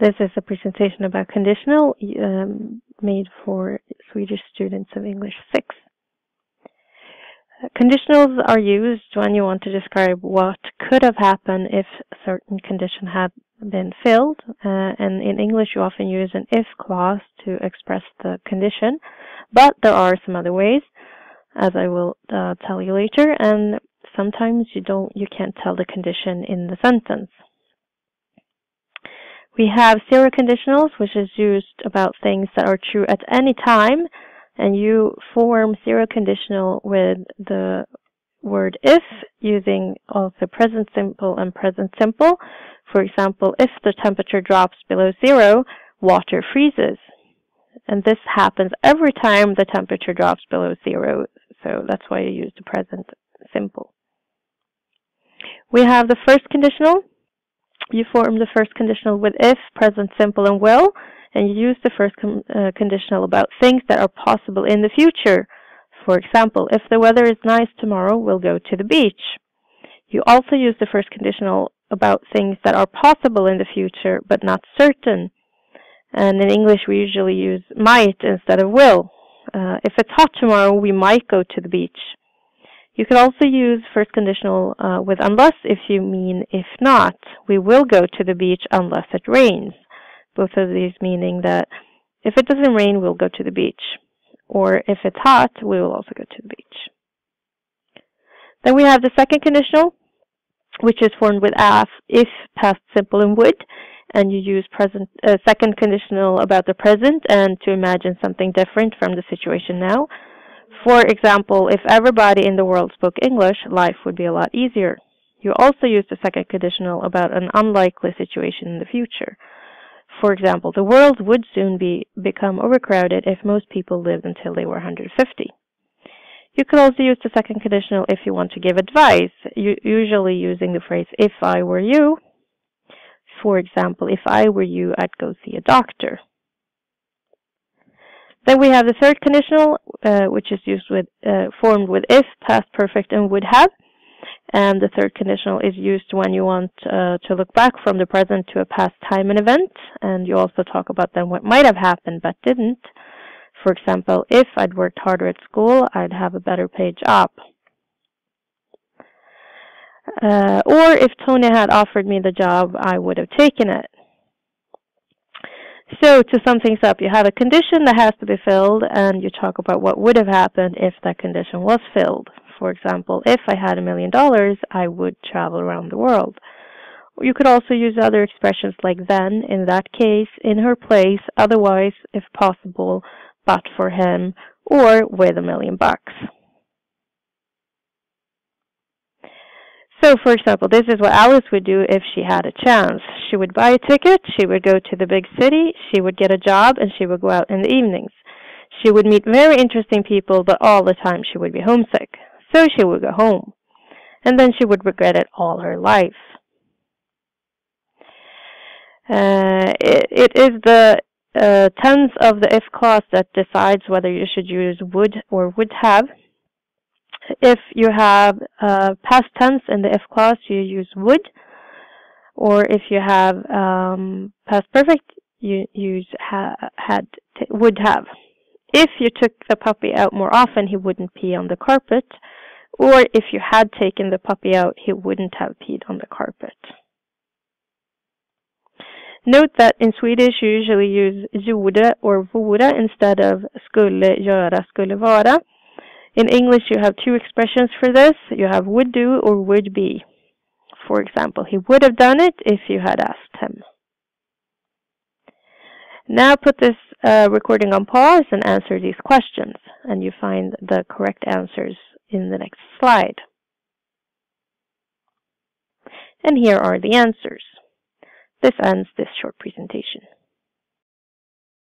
This is a presentation about conditional made for Swedish students of English 6. Conditionals are used when you want to describe what could have happened if a certain condition had been filled. And in English you often use an if clause to express the condition. But there are some other ways, as I will tell you later. And sometimes you can't tell the condition in the sentence. We have zero conditionals, which is used about things that are true at any time, and you form zero conditional with the word if using also present simple and present simple. For example, if the temperature drops below 0, water freezes. And this happens every time the temperature drops below 0, so that's why you use the present simple. We have the first conditional. You form the first conditional with if, present simple, and will, and you use the first conditional about things that are possible in the future. For example, if the weather is nice tomorrow, we'll go to the beach. You also use the first conditional about things that are possible in the future, but not certain. And in English, we usually use might instead of will. If it's hot tomorrow, we might go to the beach. You could also use first conditional with unless if you mean if not. We will go to the beach unless it rains. Both of these meaning that if it doesn't rain, we'll go to the beach. Or if it's hot, we will also go to the beach. Then we have the second conditional, which is formed with if, past simple, and would. And you use second conditional about the present and to imagine something different from the situation now. For example, if everybody in the world spoke English, life would be a lot easier. You also use the second conditional about an unlikely situation in the future. For example, the world would soon become overcrowded if most people lived until they were 150. You could also use the second conditional if you want to give advice, usually using the phrase, if I were you. For example, if I were you, I'd go see a doctor. Then we have the third conditional, which is used formed with if, past perfect, and would have. And the third conditional is used when you want to look back from the present to a past time and event. And you also talk about then what might have happened but didn't. For example, if I'd worked harder at school, I'd have a better paid job. Or if Tony had offered me the job, I would have taken it. So to sum things up, you have a condition that has to be filled, and you talk about what would have happened if that condition was filled. For example, if I had $1 million, I would travel around the world. You could also use other expressions like then, in that case, in her place, otherwise, if possible, but for him, or with $1 million. So, for example, this is what Alice would do if she had a chance. She would buy a ticket, she would go to the big city, she would get a job, and she would go out in the evenings. She would meet very interesting people, but all the time she would be homesick. So she would go home. And then she would regret it all her life. It is the tense of the if clause that decides whether you should use would or would have. If you have past tense in the if clause, you use would. Or if you have past perfect, you use would have. If you took the puppy out more often, he wouldn't pee on the carpet. Or if you had taken the puppy out, he wouldn't have peed on the carpet. Note that in Swedish you usually use gjorde or vore instead of skulle, göra, skulle vara. In English, you have two expressions for this. You have would do or would be. For example, he would have done it if you had asked him. Now put this recording on pause and answer these questions. And you find the correct answers in the next slide. And here are the answers. This ends this short presentation.